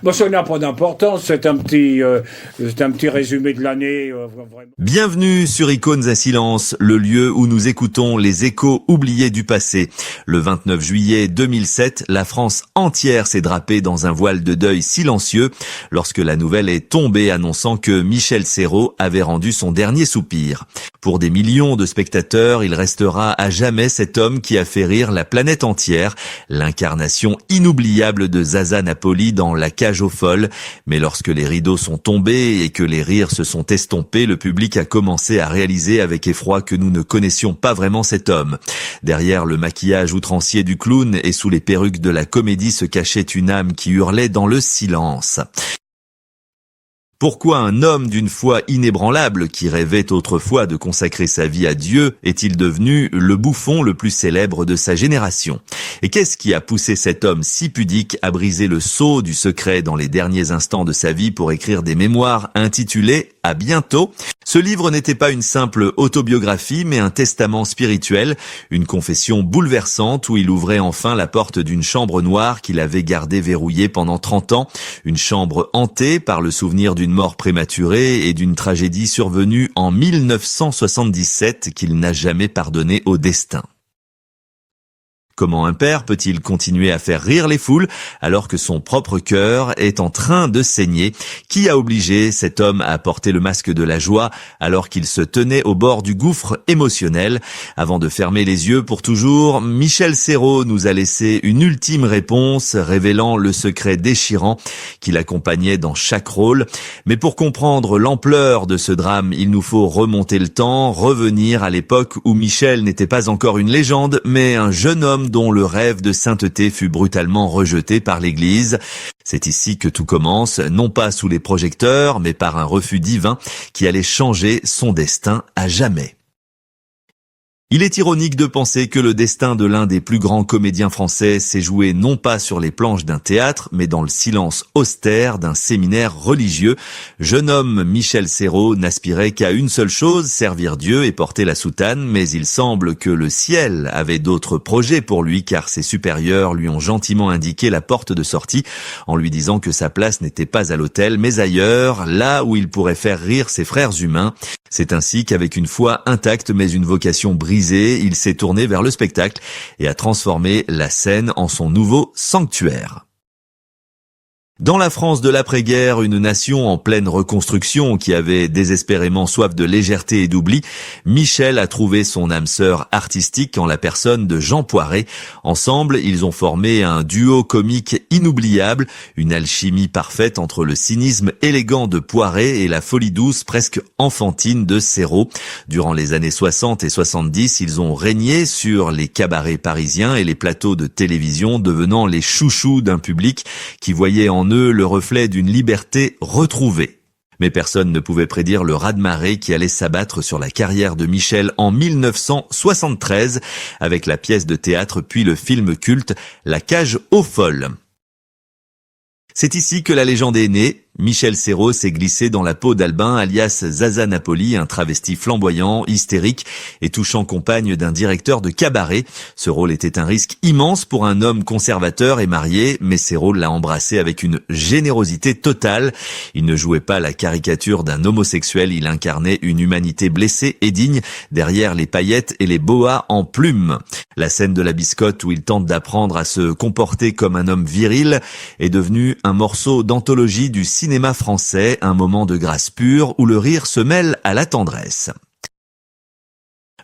Bon, ça n'a pas d'importance, c'est un petit résumé de l'année. Vraiment. Bienvenue sur Icônes à silence, le lieu où nous écoutons les échos oubliés du passé. Le 29 juillet 2007, la France entière s'est drapée dans un voile de deuil silencieux lorsque la nouvelle est tombée annonçant que Michel Serrault avait rendu son dernier soupir. Pour des millions de spectateurs, il restera à jamais cet homme qui a fait rire la planète entière, l'incarnation inoubliable de Zaza Napoli dans La cage aux folles. Mais lorsque les rideaux sont tombés et que les rires se sont estompés, le public a commencé à réaliser avec effroi que nous ne connaissions pas vraiment cet homme. Derrière le maquillage outrancier du clown et sous les perruques de la comédie se cachait une âme qui hurlait dans le silence. Pourquoi un homme d'une foi inébranlable qui rêvait autrefois de consacrer sa vie à Dieu est-il devenu le bouffon le plus célèbre de sa génération? Et qu'est-ce qui a poussé cet homme si pudique à briser le sceau du secret dans les derniers instants de sa vie pour écrire des mémoires intitulées « À bientôt ». Ce livre n'était pas une simple autobiographie, mais un testament spirituel, une confession bouleversante où il ouvrait enfin la porte d'une chambre noire qu'il avait gardée verrouillée pendant 30 ans, une chambre hantée par le souvenir d'une mort prématurée et d'une tragédie survenue en 1977 qu'il n'a jamais pardonné au destin. Comment un père peut-il continuer à faire rire les foules alors que son propre cœur est en train de saigner? Qui a obligé cet homme à porter le masque de la joie alors qu'il se tenait au bord du gouffre émotionnel? Avant de fermer les yeux pour toujours, Michel Serrault nous a laissé une ultime réponse révélant le secret déchirant qui l'accompagnait dans chaque rôle. Mais pour comprendre l'ampleur de ce drame, il nous faut remonter le temps, revenir à l'époque où Michel n'était pas encore une légende, mais un jeune homme dont le rêve de sainteté fut brutalement rejeté par l'Église. C'est ici que tout commence, non pas sous les projecteurs, mais par un refus divin qui allait changer son destin à jamais. Il est ironique de penser que le destin de l'un des plus grands comédiens français s'est joué non pas sur les planches d'un théâtre, mais dans le silence austère d'un séminaire religieux. Jeune homme Michel Serrault n'aspirait qu'à une seule chose, servir Dieu et porter la soutane, mais il semble que le ciel avait d'autres projets pour lui, car ses supérieurs lui ont gentiment indiqué la porte de sortie, en lui disant que sa place n'était pas à l'autel, mais ailleurs, là où il pourrait faire rire ses frères humains. C'est ainsi qu'avec une foi intacte mais une vocation brisée, il s'est tourné vers le spectacle et a transformé la scène en son nouveau sanctuaire. Dans la France de l'après-guerre, une nation en pleine reconstruction qui avait désespérément soif de légèreté et d'oubli, Michel a trouvé son âme sœur artistique en la personne de Jean Poiret. Ensemble, ils ont formé un duo comique inoubliable, une alchimie parfaite entre le cynisme élégant de Poiret et la folie douce presque enfantine de Serrault. Durant les années 60 et 70, ils ont régné sur les cabarets parisiens et les plateaux de télévision, devenant les chouchous d'un public qui voyait en eux le reflet d'une liberté retrouvée. Mais personne ne pouvait prédire le raz-de-marée qui allait s'abattre sur la carrière de Michel en 1973 avec la pièce de théâtre puis le film culte La cage aux folles. C'est ici que la légende est née. Michel Serrault s'est glissé dans la peau d'Albin, alias Zaza Napoli, un travesti flamboyant, hystérique et touchant compagne d'un directeur de cabaret. Ce rôle était un risque immense pour un homme conservateur et marié, mais Serrault l'a embrassé avec une générosité totale. Il ne jouait pas la caricature d'un homosexuel, il incarnait une humanité blessée et digne derrière les paillettes et les boas en plumes. La scène de la biscotte où il tente d'apprendre à se comporter comme un homme viril est devenue un morceau d'anthologie du cinéma français, un moment de grâce pure où le rire se mêle à la tendresse.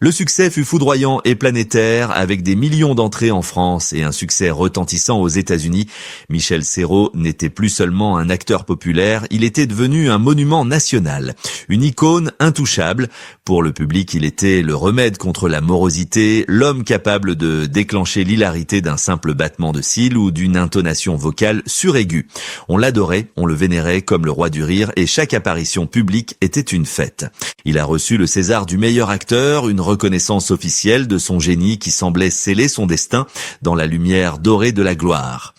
Le succès fut foudroyant et planétaire, avec des millions d'entrées en France et un succès retentissant aux États-Unis. Michel Serrault n'était plus seulement un acteur populaire, il était devenu un monument national, une icône intouchable. Pour le public, il était le remède contre la morosité, l'homme capable de déclencher l'hilarité d'un simple battement de cils ou d'une intonation vocale suraiguë. On l'adorait, on le vénérait comme le roi du rire et chaque apparition publique était une fête. Il a reçu le César du meilleur acteur, une reconnaissance officielle de son génie qui semblait sceller son destin dans la lumière dorée de la gloire.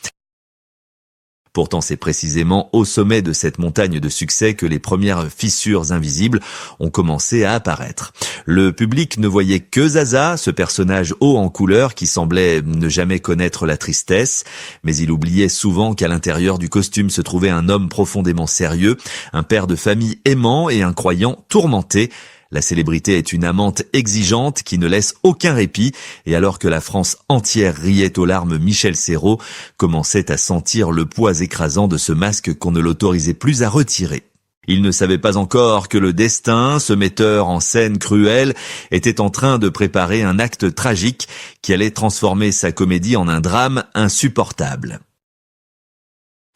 Pourtant, c'est précisément au sommet de cette montagne de succès que les premières fissures invisibles ont commencé à apparaître. Le public ne voyait que Zaza, ce personnage haut en couleur qui semblait ne jamais connaître la tristesse, mais il oubliait souvent qu'à l'intérieur du costume se trouvait un homme profondément sérieux, un père de famille aimant et un croyant tourmenté. La célébrité est une amante exigeante qui ne laisse aucun répit, et alors que la France entière riait aux larmes, Michel Serrault commençait à sentir le poids écrasant de ce masque qu'on ne l'autorisait plus à retirer. Il ne savait pas encore que le destin, ce metteur en scène cruel, était en train de préparer un acte tragique qui allait transformer sa comédie en un drame insupportable.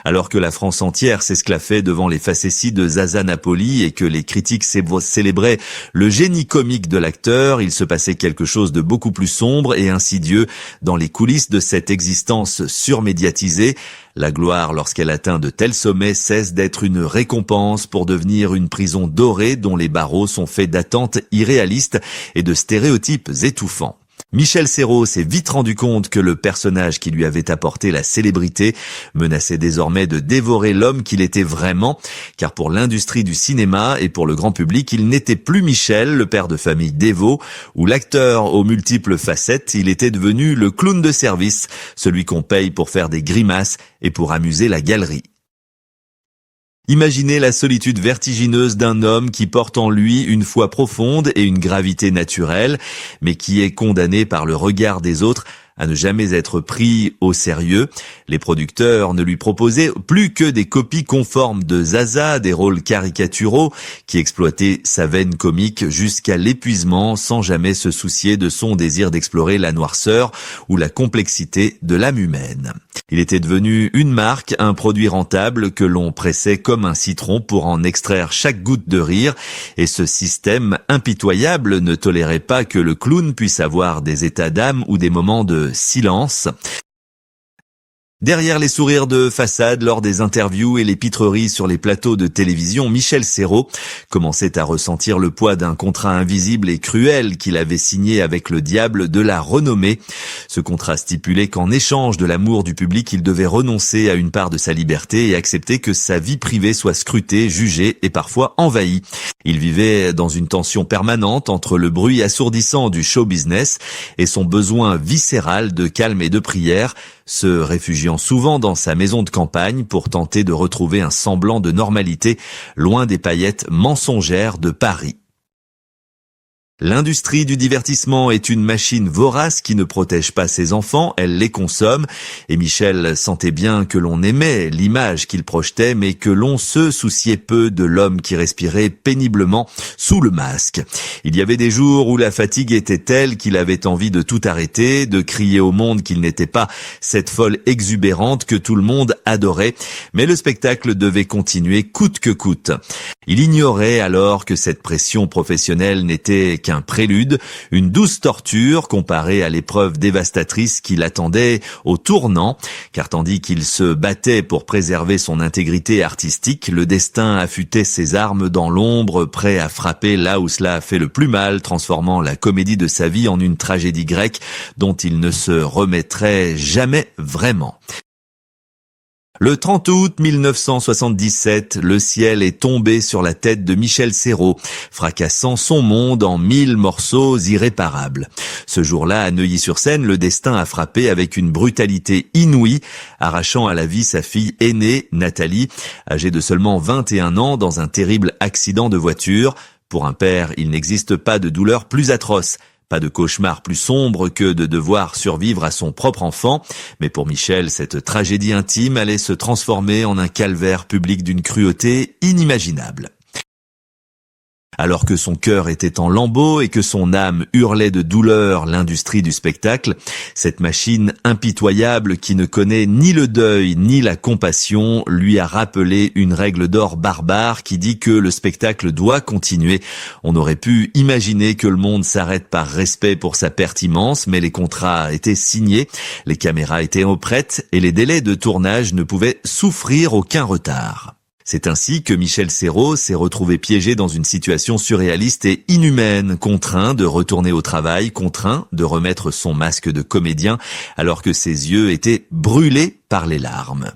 Alors que la France entière s'esclaffait devant les facéties de Zaza Napoli et que les critiques célébraient le génie comique de l'acteur, il se passait quelque chose de beaucoup plus sombre et insidieux dans les coulisses de cette existence surmédiatisée. La gloire, lorsqu'elle atteint de tels sommets, cesse d'être une récompense pour devenir une prison dorée dont les barreaux sont faits d'attentes irréalistes et de stéréotypes étouffants. Michel Serrault s'est vite rendu compte que le personnage qui lui avait apporté la célébrité menaçait désormais de dévorer l'homme qu'il était vraiment, car pour l'industrie du cinéma et pour le grand public, il n'était plus Michel, le père de famille dévot, ou l'acteur aux multiples facettes, il était devenu le clown de service, celui qu'on paye pour faire des grimaces et pour amuser la galerie. Imaginez la solitude vertigineuse d'un homme qui porte en lui une foi profonde et une gravité naturelle, mais qui est condamné par le regard des autres à ne jamais être pris au sérieux. Les producteurs ne lui proposaient plus que des copies conformes de Zaza, des rôles caricaturaux qui exploitaient sa veine comique jusqu'à l'épuisement sans jamais se soucier de son désir d'explorer la noirceur ou la complexité de l'âme humaine. Il était devenu une marque, un produit rentable que l'on pressait comme un citron pour en extraire chaque goutte de rire, et ce système impitoyable ne tolérait pas que le clown puisse avoir des états d'âme ou des moments de silence. Derrière les sourires de façade lors des interviews et les pitreries sur les plateaux de télévision, Michel Serrault commençait à ressentir le poids d'un contrat invisible et cruel qu'il avait signé avec le diable de la renommée. Ce contrat stipulait qu'en échange de l'amour du public, il devait renoncer à une part de sa liberté et accepter que sa vie privée soit scrutée, jugée et parfois envahie. Il vivait dans une tension permanente entre le bruit assourdissant du show business et son besoin viscéral de calme et de prière, se réfugiant souvent dans sa maison de campagne pour tenter de retrouver un semblant de normalité loin des paillettes mensongères de Paris. L'industrie du divertissement est une machine vorace qui ne protège pas ses enfants, elle les consomme, et Michel sentait bien que l'on aimait l'image qu'il projetait, mais que l'on se souciait peu de l'homme qui respirait péniblement sous le masque. Il y avait des jours où la fatigue était telle qu'il avait envie de tout arrêter, de crier au monde qu'il n'était pas cette folle exubérante que tout le monde adorait, mais le spectacle devait continuer coûte que coûte. Il ignorait alors que cette pression professionnelle n'était qu'un prélude, une douce torture comparée à l'épreuve dévastatrice qui l'attendait au tournant, car tandis qu'il se battait pour préserver son intégrité artistique, le destin affûtait ses armes dans l'ombre, prêt à frapper là où cela a fait le plus mal, transformant la comédie de sa vie en une tragédie grecque dont il ne se remettrait jamais vraiment. Le 30 août 1977, le ciel est tombé sur la tête de Michel Serrault, fracassant son monde en 1000 morceaux irréparables. Ce jour-là, à Neuilly-sur-Seine, le destin a frappé avec une brutalité inouïe, arrachant à la vie sa fille aînée, Nathalie, âgée de seulement 21 ans, dans un terrible accident de voiture. Pour un père, il n'existe pas de douleur plus atroce. Pas de cauchemar plus sombre que de devoir survivre à son propre enfant, mais pour Michel, cette tragédie intime allait se transformer en un calvaire public d'une cruauté inimaginable. Alors que son cœur était en lambeaux et que son âme hurlait de douleur l'industrie du spectacle, cette machine impitoyable qui ne connaît ni le deuil ni la compassion lui a rappelé une règle d'or barbare qui dit que le spectacle doit continuer. On aurait pu imaginer que le monde s'arrête par respect pour sa perte immense, mais les contrats étaient signés, les caméras étaient prêtes et les délais de tournage ne pouvaient souffrir aucun retard. C'est ainsi que Michel Serrault s'est retrouvé piégé dans une situation surréaliste et inhumaine, contraint de retourner au travail, contraint de remettre son masque de comédien alors que ses yeux étaient brûlés par les larmes.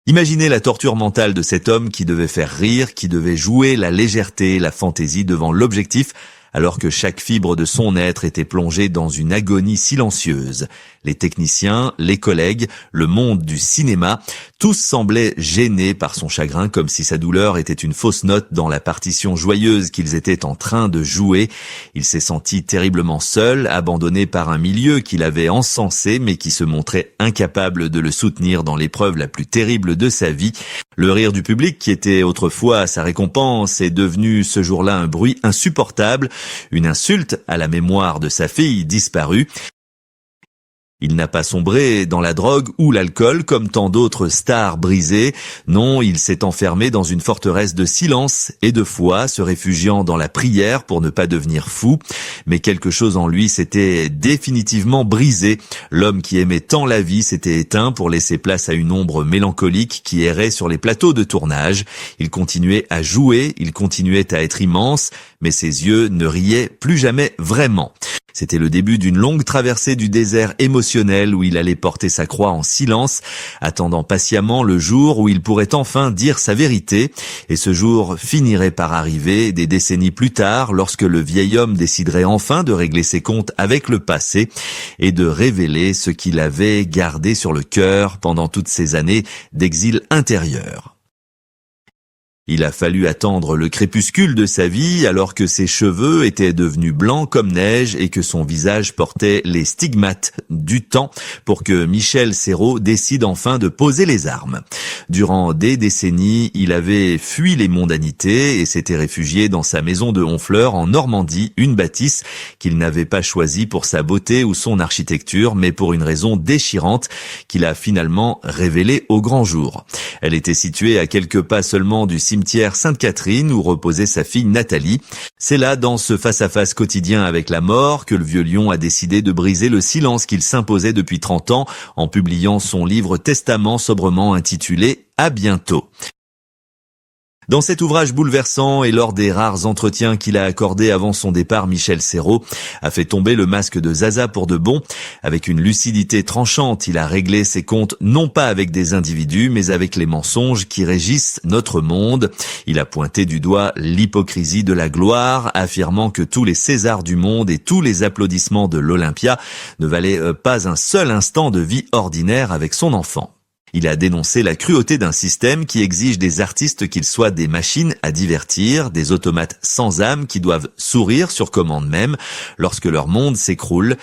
Imaginez la torture mentale de cet homme qui devait faire rire, qui devait jouer la légèreté, la fantaisie devant l'objectif, alors que chaque fibre de son être était plongée dans une agonie silencieuse. Les techniciens, les collègues, le monde du cinéma, tous semblaient gênés par son chagrin, comme si sa douleur était une fausse note dans la partition joyeuse qu'ils étaient en train de jouer. Il s'est senti terriblement seul, abandonné par un milieu qu'il avait encensé, mais qui se montrait incapable de le soutenir dans l'épreuve la plus terrible de sa vie. Le rire du public, qui était autrefois sa récompense, est devenu ce jour-là un bruit insupportable, une insulte à la mémoire de sa fille disparue. Il n'a pas sombré dans la drogue ou l'alcool comme tant d'autres stars brisées. Non, il s'est enfermé dans une forteresse de silence et de foi, se réfugiant dans la prière pour ne pas devenir fou. Mais quelque chose en lui s'était définitivement brisé. L'homme qui aimait tant la vie s'était éteint pour laisser place à une ombre mélancolique qui errait sur les plateaux de tournage. Il continuait à jouer, il continuait à être immense, mais ses yeux ne riaient plus jamais vraiment. C'était le début d'une longue traversée du désert émotionnel où il allait porter sa croix en silence, attendant patiemment le jour où il pourrait enfin dire sa vérité. Et ce jour finirait par arriver des décennies plus tard, lorsque le vieil homme déciderait enfin de régler ses comptes avec le passé et de révéler ce qu'il avait gardé sur le cœur pendant toutes ces années d'exil intérieur. Il a fallu attendre le crépuscule de sa vie alors que ses cheveux étaient devenus blancs comme neige et que son visage portait les stigmates du temps pour que Michel Serrault décide enfin de poser les armes. Durant des décennies, il avait fui les mondanités et s'était réfugié dans sa maison de Honfleur en Normandie, une bâtisse qu'il n'avait pas choisie pour sa beauté ou son architecture, mais pour une raison déchirante qu'il a finalement révélée au grand jour. Elle était située à quelques pas seulement du cimetière Sainte-Catherine où reposait sa fille Nathalie. C'est là, dans ce face-à-face quotidien avec la mort, que le vieux lion a décidé de briser le silence qu'il s'imposait depuis 30 ans en publiant son livre Testament sobrement intitulé « À bientôt ». Dans cet ouvrage bouleversant et lors des rares entretiens qu'il a accordés avant son départ, Michel Serrault a fait tomber le masque de Zaza pour de bon. Avec une lucidité tranchante, il a réglé ses comptes non pas avec des individus, mais avec les mensonges qui régissent notre monde. Il a pointé du doigt l'hypocrisie de la gloire, affirmant que tous les Césars du monde et tous les applaudissements de l'Olympia ne valaient pas un seul instant de vie ordinaire avec son enfant. Il a dénoncé la cruauté d'un système qui exige des artistes qu'ils soient des machines à divertir, des automates sans âme qui doivent sourire sur commande même lorsque leur monde s'écroule.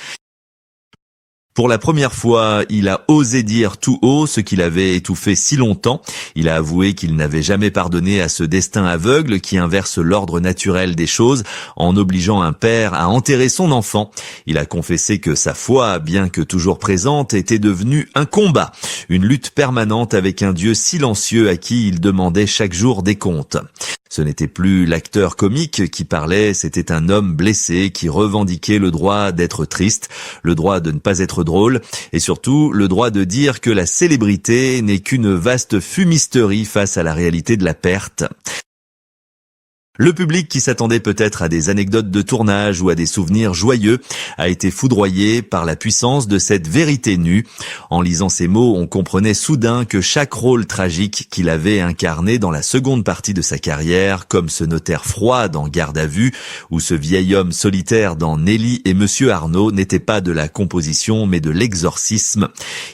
Pour la première fois, il a osé dire tout haut ce qu'il avait étouffé si longtemps. Il a avoué qu'il n'avait jamais pardonné à ce destin aveugle qui inverse l'ordre naturel des choses en obligeant un père à enterrer son enfant. Il a confessé que sa foi, bien que toujours présente, était devenue un combat, une lutte permanente avec un Dieu silencieux à qui il demandait chaque jour des comptes. Ce n'était plus l'acteur comique qui parlait, c'était un homme blessé qui revendiquait le droit d'être triste, le droit de ne pas être drôle, et surtout le droit de dire que la célébrité n'est qu'une vaste fumisterie face à la réalité de la perte. Le public, qui s'attendait peut-être à des anecdotes de tournage ou à des souvenirs joyeux, a été foudroyé par la puissance de cette vérité nue. En lisant ces mots, on comprenait soudain que chaque rôle tragique qu'il avait incarné dans la seconde partie de sa carrière, comme ce notaire froid dans Garde à vue, ou ce vieil homme solitaire dans Nelly et Monsieur Arnaud, n'était pas de la composition mais de l'exorcisme.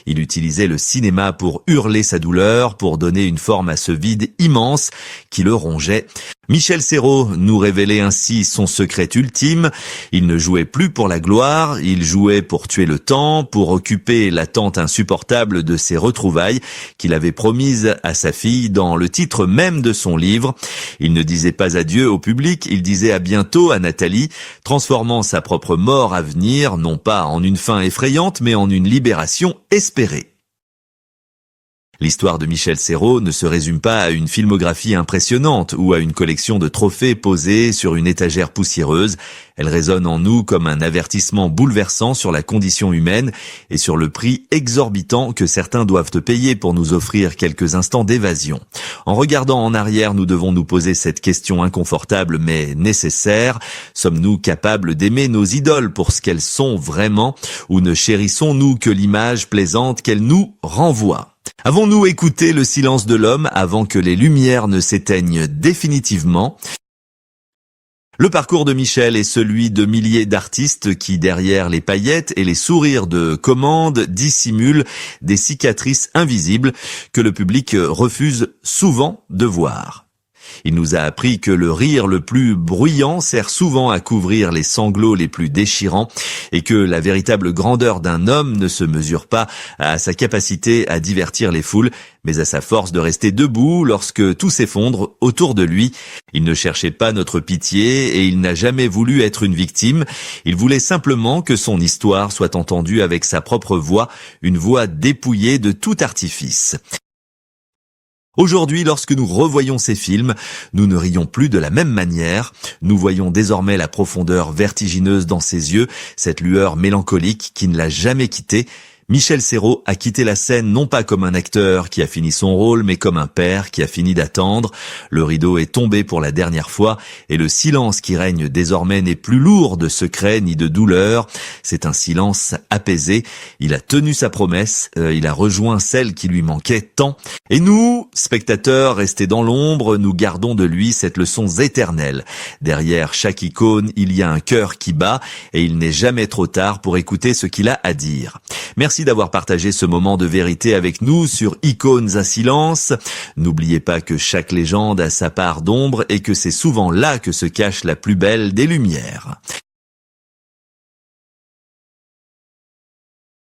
Il utilisait le cinéma pour hurler sa douleur, pour donner une forme à ce vide immense qui le rongeait. Michel Serrault nous révélait ainsi son secret ultime. Il ne jouait plus pour la gloire, il jouait pour tuer le temps, pour occuper l'attente insupportable de ses retrouvailles qu'il avait promises à sa fille dans le titre même de son livre. Il ne disait pas adieu au public, il disait à bientôt à Nathalie, transformant sa propre mort à venir, non pas en une fin effrayante, mais en une libération espérée. L'histoire de Michel Serrault ne se résume pas à une filmographie impressionnante ou à une collection de trophées posés sur une étagère poussiéreuse. Elle résonne en nous comme un avertissement bouleversant sur la condition humaine et sur le prix exorbitant que certains doivent payer pour nous offrir quelques instants d'évasion. En regardant en arrière, nous devons nous poser cette question inconfortable mais nécessaire. Sommes-nous capables d'aimer nos idoles pour ce qu'elles sont vraiment, ou ne chérissons-nous que l'image plaisante qu'elles nous renvoient ? Avons-nous écouté le silence de l'homme avant que les lumières ne s'éteignent définitivement ? Le parcours de Michel est celui de milliers d'artistes qui, derrière les paillettes et les sourires de commande, dissimulent des cicatrices invisibles que le public refuse souvent de voir. Il nous a appris que le rire le plus bruyant sert souvent à couvrir les sanglots les plus déchirants et que la véritable grandeur d'un homme ne se mesure pas à sa capacité à divertir les foules, mais à sa force de rester debout lorsque tout s'effondre autour de lui. Il ne cherchait pas notre pitié et il n'a jamais voulu être une victime. Il voulait simplement que son histoire soit entendue avec sa propre voix, une voix dépouillée de tout artifice. Aujourd'hui, lorsque nous revoyons ces films, nous ne rions plus de la même manière. Nous voyons désormais la profondeur vertigineuse dans ses yeux, cette lueur mélancolique qui ne l'a jamais quitté. Michel Serrault a quitté la scène non pas comme un acteur qui a fini son rôle, mais comme un père qui a fini d'attendre. Le rideau est tombé pour la dernière fois et le silence qui règne désormais n'est plus lourd de secrets ni de douleur. C'est un silence apaisé. Il a tenu sa promesse, il a rejoint celle qui lui manquait tant. Et nous, spectateurs restés dans l'ombre, nous gardons de lui cette leçon éternelle. Derrière chaque icône, il y a un cœur qui bat et il n'est jamais trop tard pour écouter ce qu'il a à dire. Merci d'avoir partagé ce moment de vérité avec nous sur Icônes à silence. N'oubliez pas que chaque légende a sa part d'ombre et que c'est souvent là que se cache la plus belle des lumières.